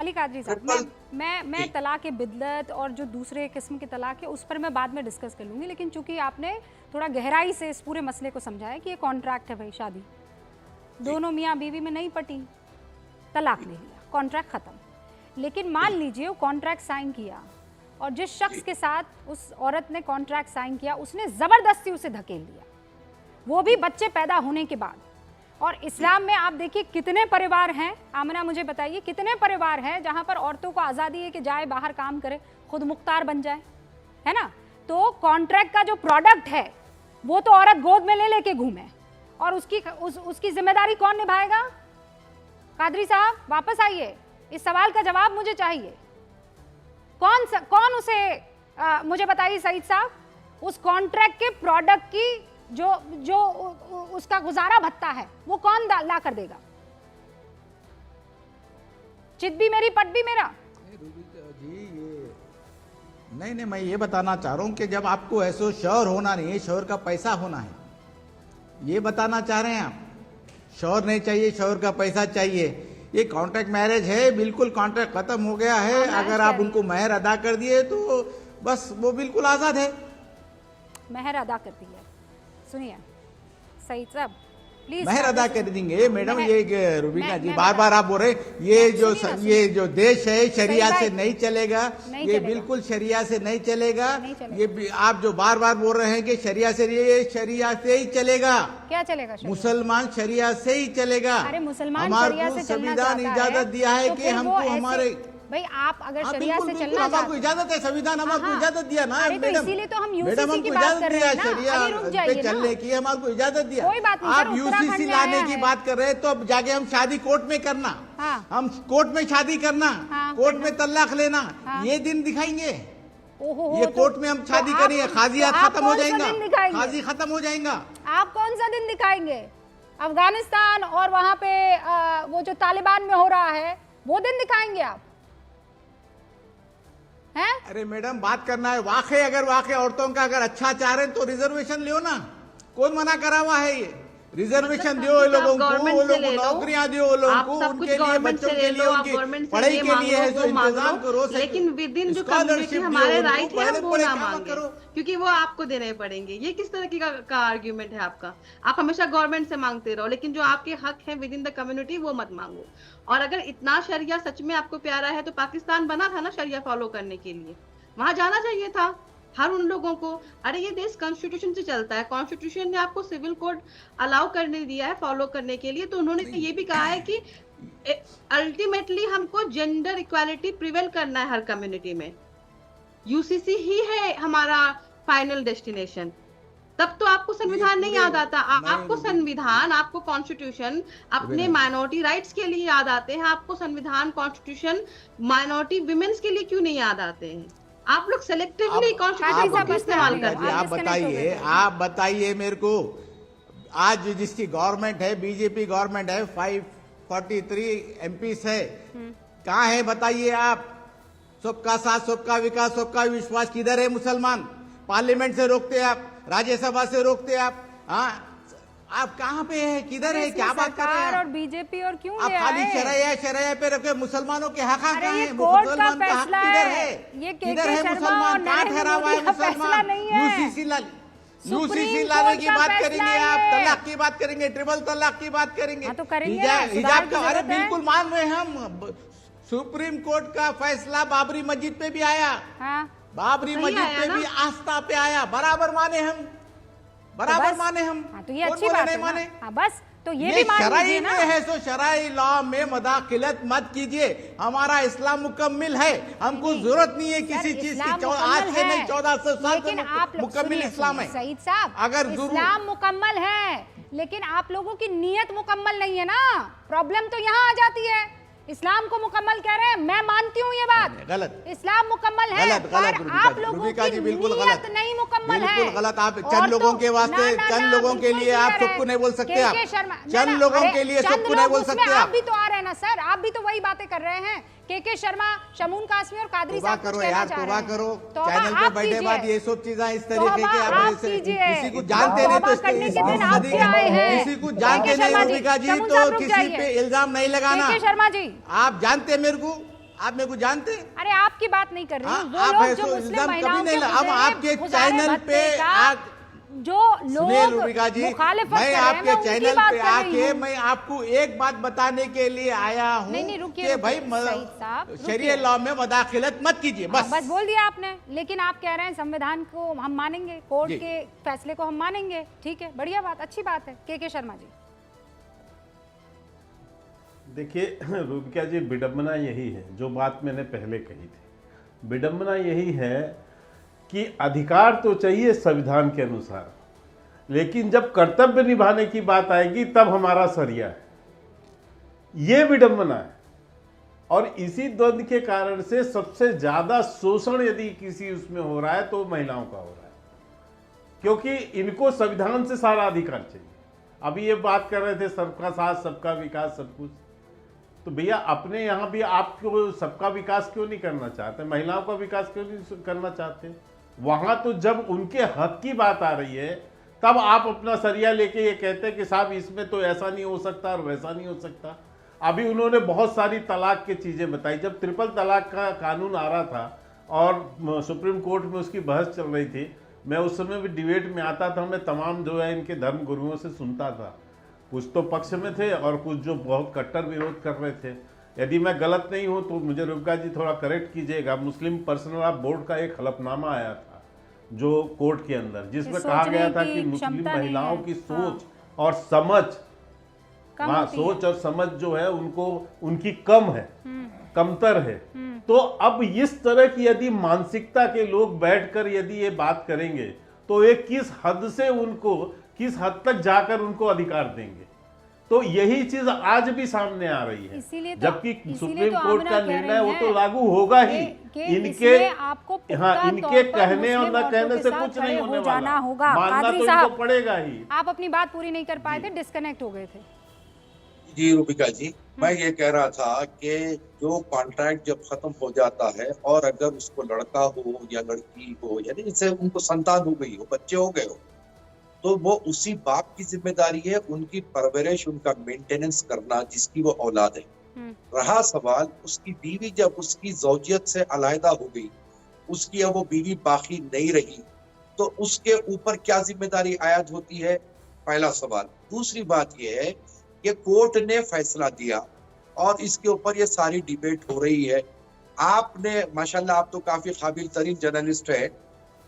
अली कादरी साहब, मैं तलाक बिदअत और जो दूसरे किस्म के तलाक है उस पर मैं बाद में डिस्कस कर लूँगी, लेकिन चूंकि आपने थोड़ा गहराई से इस पूरे मसले को समझाया कि ये कॉन्ट्रैक्ट है भाई, शादी दोनों मियाँ बीवी में नहीं पटी, तलाक ले लिया, कॉन्ट्रैक्ट ख़त्म। लेकिन मान लीजिए वो कॉन्ट्रैक्ट साइन किया और जिस शख्स के साथ उस औरत ने कॉन्ट्रैक्ट साइन किया उसने ज़बरदस्ती उसे धकेल दिया, वो भी बच्चे पैदा होने के बाद। और इस्लाम में आप देखिए कितने परिवार हैं, आमना मुझे बताइए कितने परिवार हैं जहां पर औरतों को आज़ादी है कि जाए बाहर काम करे, खुद मुख्तार बन जाए, है ना। तो कॉन्ट्रैक्ट का जो प्रोडक्ट है वो तो औरत गोद में ले लेके घूमे, और उसकी जिम्मेदारी कौन निभाएगा? कादरी साहब वापस आइए, इस सवाल का जवाब मुझे चाहिए। कौन उसे मुझे बताइए सईद साहब, उस कॉन्ट्रैक्ट के प्रोडक्ट की जो उसका गुजारा भत्ता है वो कौन ला कर देगा? चित भी मेरी पट भी मेरा। जी ये नहीं, मैं ये बताना चाह रहा हूं कि जब आपको ऐसो शौहर होना नहीं है, शौहर का पैसा होना है, ये बताना चाह रहे हैं आप। शौहर नहीं चाहिए, शौहर का पैसा चाहिए। ये कॉन्ट्रैक्ट मैरिज है, बिल्कुल कॉन्ट्रैक्ट खत्म हो गया है। अगर आप उनको महर अदा कर दिए तो बस वो बिल्कुल आजाद है। महर अदा करती है, सुनिए सईद साहब प्लीज, महर अदा कर देंगे मैडम। ये रुबीना जी बार बार आप बोल रहे ये जो देश है शरिया से नहीं चलेगा, ये बिल्कुल शरिया से नहीं चलेगा। ये आप जो बार बार बोल रहे हैं कि शरिया से, ये शरिया से ही चलेगा। क्या चलेगा? मुसलमान शरिया से ही चलेगा। अरे मुसलमान शरिया से चलना चाहता है, संविधान इजाजत दिया है कि हमको हमारे भाई आप अगर शरिया से चलना हमारे इजाजत है, संविधान हमको इजाजत दिया ना मैडम। इसीलिए तो हम मैडम यूसीसी की हमको बात इजाजत कर रहे दिया हैं ना, शरिया पे चलने की, हमारे इजाजत दिया। कोई बात नहीं, आप यूसीसी लाने की बात कर रहे हैं तो अब जाके हम शादी कोर्ट में करना, हम कोर्ट में शादी करना, कोर्ट में तलाक लेना, ये दिन दिखाएंगे। ये कोर्ट में हम शादी करेंगे, खाजियात खत्म हो जाएगा, खाजी खत्म हो जाएगा। आप कौन सा दिन दिखाएंगे? अफगानिस्तान और वहां पे वो जो तालिबान में हो रहा है वो दिन दिखाएंगे आप? हैं? अरे मैडम बात करना है वाकई, अगर वाकई औरतों का अगर अच्छा चाह रहे तो रिजर्वेशन लियो ना, कौन मना करा हुआ है? ये रिजर्वेशन दियो लोगों को, वो लोगों को नौकरियां दियो लोगों को, उनके लिए बच्चों के लिए उनकी पढ़ाई के लिए है तो इंतजाम करो। लेकिन विद इन जो कम्युनिटी हमारे राइट है वो ना मांगे, क्योंकि वो आपको देने पड़ेंगे। ये किस तरह का आर्ग्यूमेंट है आपका? आप हमेशा गवर्नमेंट से मांगते रहो, लेकिन जो आपके हक है विद इन द कम्युनिटी वो मत मांगो। और अगर इतना शरिया सच में आपको प्यारा है तो पाकिस्तान बना था ना शरिया फॉलो करने के लिए, वहां जाना चाहिए था हर उन लोगों को। अरे ये देश कॉन्स्टिट्यूशन से चलता है, कॉन्स्टिट्यूशन ने आपको सिविल कोड अलाउ करने दिया है फॉलो करने के लिए, तो उन्होंने ये भी कहा है कि अल्टीमेटली हमको जेंडर इक्वालिटी प्रिवेल करना है हर कम्युनिटी में। यूसीसी ही है हमारा फाइनल डेस्टिनेशन। तब तो आपको संविधान नहीं याद आता। आपको संविधान, आपको कॉन्स्टिट्यूशन अपने माइनॉरिटी राइट्स के लिए याद आते हैं, आपको संविधान कॉन्स्टिट्यूशन माइनॉरिटी विमेन्स के लिए क्यों नहीं याद आते हैं? आप लोग सेलेक्टिवली कॉन्स्टिट्यूशन का इस्तेमाल करते हैं। आप बताइए मेरे को, आज जिसकी गवर्नमेंट है, बीजेपी गवर्नमेंट है, 543 एमपीस है, कहाँ है बताइए आप? सबका साथ, सबका विकास, सबका विश्वास किधर है? मुसलमान पार्लियामेंट से रोकते आप, राज्यसभा से रोकते आप, हाँ आप कहाँ पे है, किधर है, क्या बात कर रहे हैं? और बीजेपी और क्यों आप खाली शरया पे रखे, मुसलमानों के हक कहाँ है? मुसलमान का हक किधर है? किधर है मुसलमान? कहाँ ठहरा हुआ है मुसलमान? यूसीसी लाने की बात करेंगे आप, तलाक की बात करेंगे, ट्रिपल तलाक की बात करेंगे, हिजाब का, अरे बिल्कुल मान रहे हैं हम। सुप्रीम कोर्ट का फैसला बाबरी मस्जिद पे भी आया, बाबरी मस्जिद पे भी आस्था पे आया, बराबर माने हम, बराबर माने हम। तो ये अच्छी बात है माने। बस तो ये भी मान लीजिए ना, है तो शराई लॉ में मदाखिलत मत कीजिए। हमारा इस्लाम मुकम्मिल है, हमको जरूरत नहीं है किसी चीज की। आज से नहीं 1400 साल से मुकम्मिल इस्लाम है। सईद साहब, अगर इस्लाम मुकम्मल है लेकिन आप लोगों की नीयत मुकम्मल नहीं है ना, प्रॉब्लम तो यहाँ आ जाती है। इस्लाम को मुकम्मल कह रहे हैं, मैं मानती हूँ ये बात, गलत। इस्लाम मुकम्मल है, पर आप लोगों की नीयत नहीं मुकम्मल है। बिल्कुल गलत। आप चंद लोगों के वास्ते, चंद लोगों के लिए आप सबको नहीं बोल सकते। आप चंद लोगों के लिए सबको नहीं बोल सकते। आप भी तो आ रहे हैं ना सर, आप भी तो वही बातें कर रहे हैं। के शर्मा, शमून कासमी और कादरी साहब करो यार, तोबा करो। चैनल पे बैठे बाद ये सब चीजें इस तरीके के आप किसी को जानते नहीं तो किसी को जानते नहीं रुबिका जी, तो किसी पे इल्जाम नहीं लगाना। शर्मा जी आप जानते मेरे को, आप मेरे को जानते हैं? अरे आपकी बात नहीं कर रही हूँ, वो आप लोग ऐसो जो मुस्लिम इल्जाम महिलाओं कभी नहीं के हम आपके गुजारे चैनल भत्ते पे का जो सुनिए लोग रूबिका जी, मुखालिफत मैं कर रहे हैं, आपके मैं उनकी चैनल बात पे कर रही आके हूँ। मैं आपको एक बात बताने के लिए आया हूँ नहीं, रुकिए, कि रुकिए, भाई सईद साहब, रुकिए। शरीय लॉ में मदाखिलत मत कीजिए, बस बस। बोल दिया आपने, लेकिन आप कह रहे हैं संविधान को हम मानेंगे, कोर्ट जी। के फैसले को हम मानेंगे। ठीक है, बढ़िया बात, अच्छी बात है। के शर्मा जी। देखिए रूबिका जी, विडंबना यही है जो बात मैंने पहले कही थी। विडंबना यही है कि अधिकार तो चाहिए संविधान के अनुसार, लेकिन जब कर्तव्य निभाने की बात आएगी तब हमारा सरिया है, ये विडंबना है। और इसी द्वंद्व के कारण से सबसे ज्यादा शोषण यदि किसी उसमें हो रहा है तो महिलाओं का हो रहा है, क्योंकि इनको संविधान से सारा अधिकार चाहिए। अभी ये बात कर रहे थे सबका साथ सबका विकास सब कुछ, तो भैया अपने यहाँ भी आपको सबका विकास क्यों नहीं करना चाहते, महिलाओं का विकास क्यों नहीं करना चाहते? वहां तो जब उनके हक की बात आ रही है तब आप अपना सरिया लेके ये कहते हैं कि साहब इसमें तो ऐसा नहीं हो सकता और वैसा नहीं हो सकता। अभी उन्होंने बहुत सारी तलाक की चीजें बताई। जब ट्रिपल तलाक का कानून आ रहा था और सुप्रीम कोर्ट में उसकी बहस चल रही थी, मैं उस समय भी डिबेट में आता था, मैं तमाम जो है इनके धर्म गुरुओं से सुनता था। कुछ तो पक्ष में थे और कुछ जो बहुत कट्टर विरोध कर रहे थे। यदि मैं गलत नहीं हूं तो मुझे रूबिका जी थोड़ा करेक्ट कीजिएगा। मुस्लिम पर्सनल लॉ बोर्ड का एक हलफनामा आया था जो कोर्ट के अंदर, जिसमें कहा गया था कि मुस्लिम महिलाओं की सोच और समझ, हाँ, सोच और समझ जो है उनको उनकी कम है, कमतर है। तो अब इस तरह की यदि मानसिकता के लोग बैठकर यदि ये बात करेंगे तो ये किस हद से उनको, किस हद तक जाकर उनको अधिकार देंगे। तो यही चीज आज भी सामने आ रही है, जबकि सुप्रीम कोर्ट का निर्णय वो तो लागू होगा ही। इनके हाँ, इनके कहने और न कहने से कुछ नहीं होने वाला, मानना तो इनको पड़ेगा ही। आप अपनी बात पूरी नहीं कर पाए थे, डिस्कनेक्ट हो गए थे। जी रूबिका जी, मैं ये कह रहा था कि जो कॉन्ट्रैक्ट जब खत्म हो जाता है और अगर उसको लड़का हो या लड़की हो, यानी जैसे उनको संतान हो गई हो, बच्चे हो गए हो, तो वो उसी बाप की जिम्मेदारी है उनकी परवरिश, उनका मेंटेनेंस करना जिसकी वो औलाद है। रहा सवाल उसकी बीवी, जब उसकी ज़ौजियत से अलहदा हो गई, उसकी अब वो बीवी बाकी नहीं रही, तो उसके ऊपर क्या जिम्मेदारी आयद होती है, पहला सवाल। दूसरी बात यह है कि कोर्ट ने फैसला दिया और इसके ऊपर ये सारी डिबेट हो रही है। आपने माशाल्लाह, आप तो काफी काबिल तरीन जर्नलिस्ट है,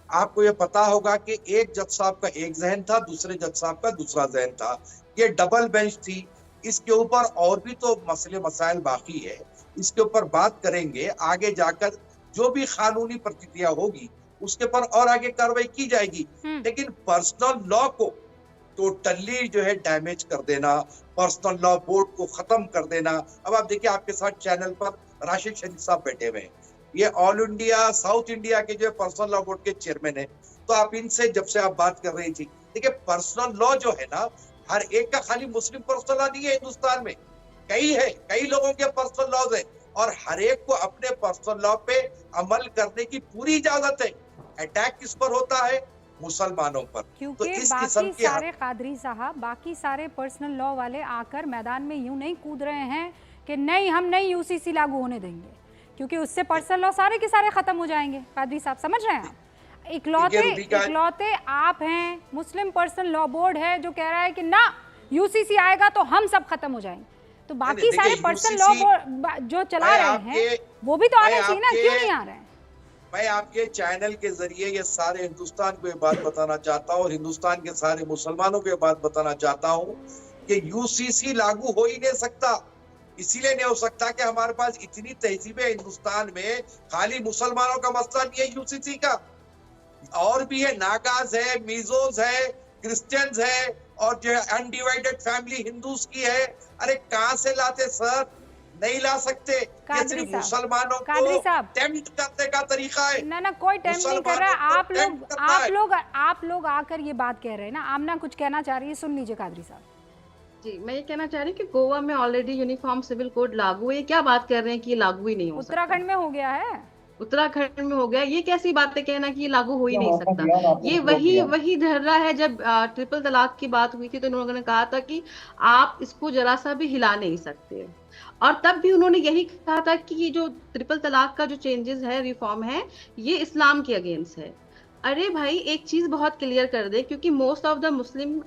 आपको ये पता होगा कि एक जज साहब का एक जहन था, दूसरे जज साहब का दूसरा जहन था। ये डबल बेंच थी। इसके ऊपर और भी तो मसले मसाइल बाकी है, इसके ऊपर बात करेंगे आगे जाकर। जो भी कानूनी प्रतिक्रिया होगी उसके ऊपर और आगे कार्रवाई की जाएगी। लेकिन पर्सनल लॉ को टोटली जो है डैमेज कर देना, पर्सनल लॉ बोर्ड को खत्म कर देना। अब आप देखिए, आपके साथ चैनल पर राशिद शरीफ साहब बैठे हुए हैं, ये ऑल इंडिया साउथ इंडिया के जो पर्सनल लॉ बोर्ड के चेयरमैन है। तो आप इनसे जब से आप बात कर रही थी, देखिए पर्सनल लॉ जो है ना, हर एक का खाली मुस्लिम पर्सनल लॉ नहीं है हिंदुस्तान में, कई लोगों के पर्सनल लॉज है और हर एक को अपने पर्सनल लॉ पे अमल करने की पूरी इजाजत है। अटैक किस पर होता है, मुसलमानों पर। क्योंकि तो इस बाकी सारे कादरी साहब, बाकी सारे पर्सनल लॉ वाले आकर मैदान में यूं नहीं कूद रहे हैं कि नहीं हम नहीं यूसीसी लागू होने देंगे, क्योंकि उससे पर्सनल लॉ सारे के सारे खत्म हो जाएंगे। कादरी साहब समझ रहे हैं आप? इकलौते आप हैं, मुस्लिम पर्सनल लॉ बोर्ड है जो कह रहा है कि ना यूसीसी आएगा तो हम सब खत्म हो जाएंगे। तो बाकी सारे पर्सनल लॉ बोर्ड जो चला रहे हैं वो भी तो आने चाहिए ना, क्यों नहीं आ रहे हैं? मैं आपके चैनल के जरिए ये सारे हिंदुस्तान को ये बात बताना चाहता हूँ और हिंदुस्तान के सारे मुसलमानों को ये बात बताना चाहता हूँ कि यूसीसी लागू हो ही नहीं सकता। इसीलिए नहीं हो सकता कि हमारे पास इतनी तहजीबें हिंदुस्तान में, खाली मुसलमानों का मसला नहीं है यूसीसी का, और भी है, नागाज है, मिजोज है, क्रिश्चियंस है और जो अनडिवाइडेड फैमिली हिंदूज की है। अरे कहाँ से लाते सर, नहीं ला सकते। ये सिर्फ मुसलमानों को टेम्प्ट करने का तरीका है। ना कोई टेम्प्ट नहीं कर रहा। आप लोग आकर ये बात कह रहे हैं ना। आमना कुछ कहना चाह रही है, सुन लीजिए कादरी साहब। जी, मैं ये कहना चाह रही हूँ कि गोवा में ऑलरेडी यूनिफॉर्म सिविल कोड लागू है। क्या बात कर रहे हैं कि ये लागू ही नहीं हो सकता? उत्तराखंड में हो गया है। उत्तराखंड में हो गया, ये कैसी बातें कहना कि ये लागू हो ही नहीं सकता। ये वही धर्रा है। जब ट्रिपल तलाक की बात हुई थी तो उन्होंने कहा था कि आप इसको जरा सा भी हिला नहीं सकते, और तब भी उन्होंने यही कहा था कि ये जो ट्रिपल तलाक का जो चेंजेस है, रिफॉर्म है, ये इस्लाम के अगेंस्ट है। अरे भाई, एक चीज बहुत क्लियर कर दे, क्योंकि most of the Muslim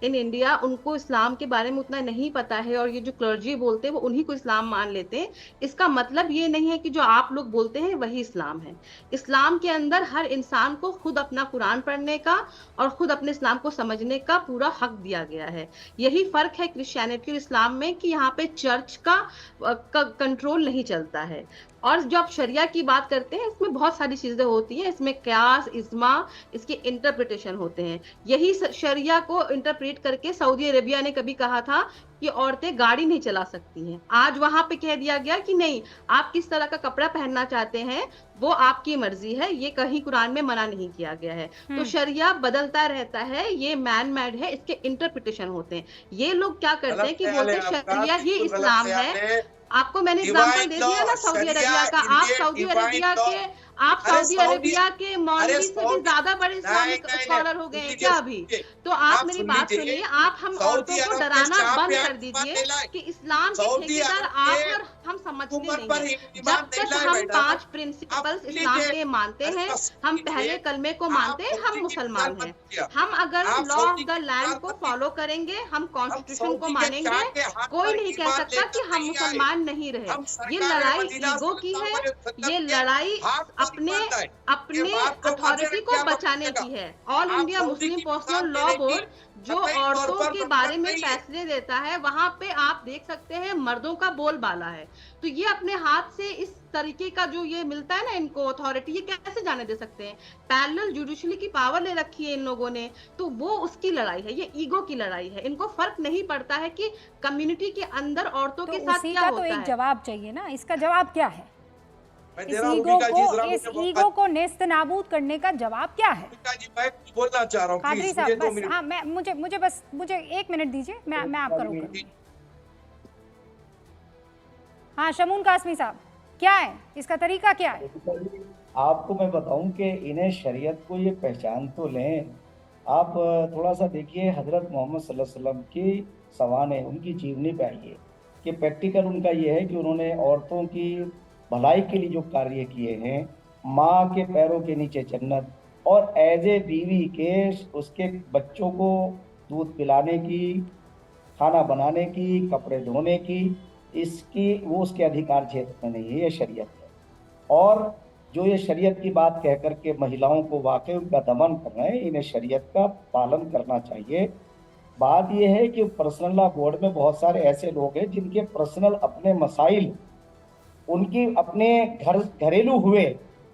in India, उनको इस्लाम के बारे में उतना नहीं पता है, और ये जो क्लर्जी बोलते हैं वो उन्हीं को इस्लाम मान लेते हैं। इसका मतलब ये नहीं है कि जो आप लोग बोलते हैं वही इस्लाम है। इस्लाम के अंदर हर इंसान को खुद अपना कुरान पढ़ने का और खुद अपने इस्लाम को समझने का पूरा हक दिया गया है। यही फर्क है क्रिश्चियनिटी और इस्लाम में, कि यहाँ पे चर्च का कंट्रोल नहीं चलता है। और जब शरिया की बात करते हैं, इसमें बहुत सारी चीजें होती हैं, इसमें क्यास, इज्मा, इसके इंटरप्रिटेशन होते हैं। यही शरिया को इंटरप्रेट करके सऊदी अरेबिया ने कभी कहा था कि औरतें गाड़ी नहीं चला सकती हैं। आज वहां पे कह दिया गया कि नहीं, आप किस तरह का कपड़ा पहनना चाहते हैं वो आपकी मर्जी है, ये कहीं कुरान में मना नहीं किया गया है। तो शरिया बदलता रहता है, ये मैन मेड है, इसके इंटरप्रिटेशन होते हैं। ये लोग क्या करते हैं कि बोलते हैं शरिया ही इस्लाम है। आपको मैंने एग्जांपल दे दिया ना सऊदी अरेबिया का। आप सऊदी अरेबिया के मौलवी से भी ज्यादा बड़े इस्लामिक स्कॉलर हो गए हैं क्या अभी? तो आप मेरी बात सुनिए, आप हम औरतों को डराना बंद कर दीजिए कि इस्लाम के ठेकेदार आप और हम समझते नहीं। जब तक हम 5 प्रिंसिपल्स इस्लाम के मानते हैं, हम पहले कलमे को मानते हैं, हम मुसलमान हैं। हम अगर लॉ ऑफ द लैंड को फॉलो करेंगे, हम कॉन्स्टिट्यूशन को मानेंगे, कोई नहीं कह सकता कि हम मुसलमान नहीं रहे। ये लड़ाई ईगो की है, ये लड़ाई अपने अथॉरिटी को बचाने की है। All India Muslim personal law board जो औरतों के बारे में फैसले देता है, वहां पे आप देख सकते हैं मर्दों का बोलबाला है। तो ये अपने हाथ से इस तरीके का जो ये मिलता है ना इनको अथॉरिटी, ये कैसे जाने दे सकते हैं? पैरेलल जुडिशरी की पावर ले रखी है इन लोगों ने, तो वो उसकी लड़ाई है, ये ईगो की लड़ाई है। इनको फर्क नहीं पड़ता है कि कम्युनिटी के अंदर औरतों के साथ क्या होता है। तो एक जवाब चाहिए ना, इसका जवाब क्या है? इस ईगो को नेस्त नाबूद करने का जवाब क्या है? मैं बोलना चाह रहा हूँ कादरी साहब, बस हाँ, मुझे 1 मिनट दीजिए, मैं आपका रोक करूंगी। हाँ, शमून कासमी साहब, क्या है इसका तरीका, क्या है? आपको मैं बताऊं कि इन्हें शरीयत को ये पहचान तो लें। आप थोड़ा सा देखिए हजरत मोहम्मद सल्लल्लाहु अलैहि वसल्लम की सवाने, उनकी जीवनी पे आइए कि प्रैक्टिकल उनका ये है कि उन्होंने औरतों की भलाई के लिए जो कार्य किए हैं, माँ के पैरों के नीचे जन्नत, और एज ए बीवी के उसके बच्चों को दूध पिलाने की, खाना बनाने की, कपड़े धोने की, इसकी वो उसके अधिकार क्षेत्र में नहीं है, ये शरीयत है। और जो ये शरीयत की बात कह करके महिलाओं को वाकई उनका दमन कर रहे हैं, इन्हें शरीयत का पालन करना चाहिए। बात यह है कि पर्सनल लॉ बोर्ड में बहुत सारे ऐसे लोग हैं जिनके पर्सनल अपने मसाइल उनकी अपने घरेलू हुए,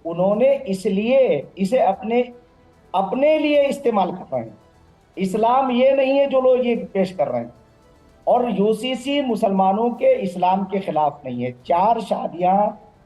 उन्होंने इसलिए इसे अपने लिए इस्तेमाल कर रहे हैं। इस्लाम ये नहीं है जो लोग ये पेश कर रहे हैं। और यूसीसी मुसलमानों के इस्लाम के खिलाफ नहीं है। 4 शादियां,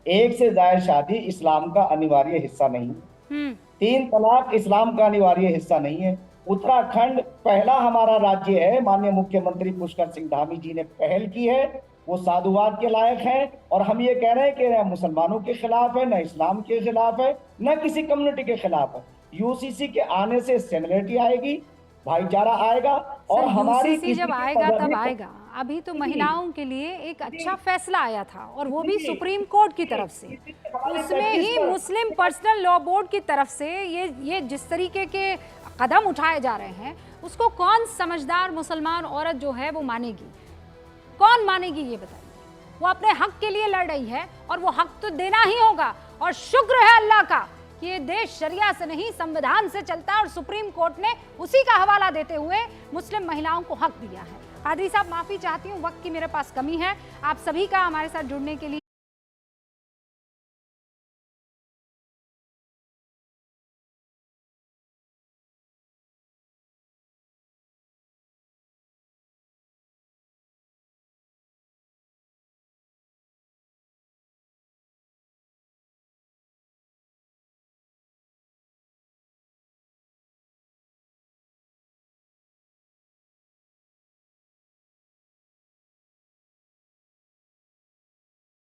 1 से ज्यादा शादी इस्लाम का अनिवार्य हिस्सा नहीं है। 3 तलाक इस्लाम का अनिवार्य हिस्सा नहीं है। उत्तराखंड पहला हमारा राज्य है, माननीय मुख्यमंत्री पुष्कर सिंह धामी जी ने पहल की है, वो साधुवाद के लायक है। और हम ये कह रहे हैं कि न मुसलमानों के खिलाफ है, न इस्लाम के खिलाफ है, न किसी कम्युनिटी के खिलाफ है। यूसीसी के आने से सिमिलरिटी आएगी, भाईचारा आएगा, और हमारी जब आएगा तब आएगा। अभी तो महिलाओं के लिए एक अच्छा फैसला आया था, और वो भी सुप्रीम कोर्ट की तरफ से, उसमें ही मुस्लिम पर्सनल लॉ बोर्ड की तरफ से ये जिस तरीके के कदम उठाए जा रहे हैं, उसको कौन समझदार मुसलमान औरत जो है वो मानेगी? कौन मानेगी ये बताइए? वो अपने हक के लिए लड़ रही है, और वो हक तो देना ही होगा। और शुक्र है अल्लाह का कि ये देश शरिया से नहीं संविधान से चलता है, और सुप्रीम कोर्ट ने उसी का हवाला देते हुए मुस्लिम महिलाओं को हक दिया है। कादरी साहब, माफी चाहती हूँ, वक्त की मेरे पास कमी है। आप सभी का हमारे साथ जुड़ने के लिए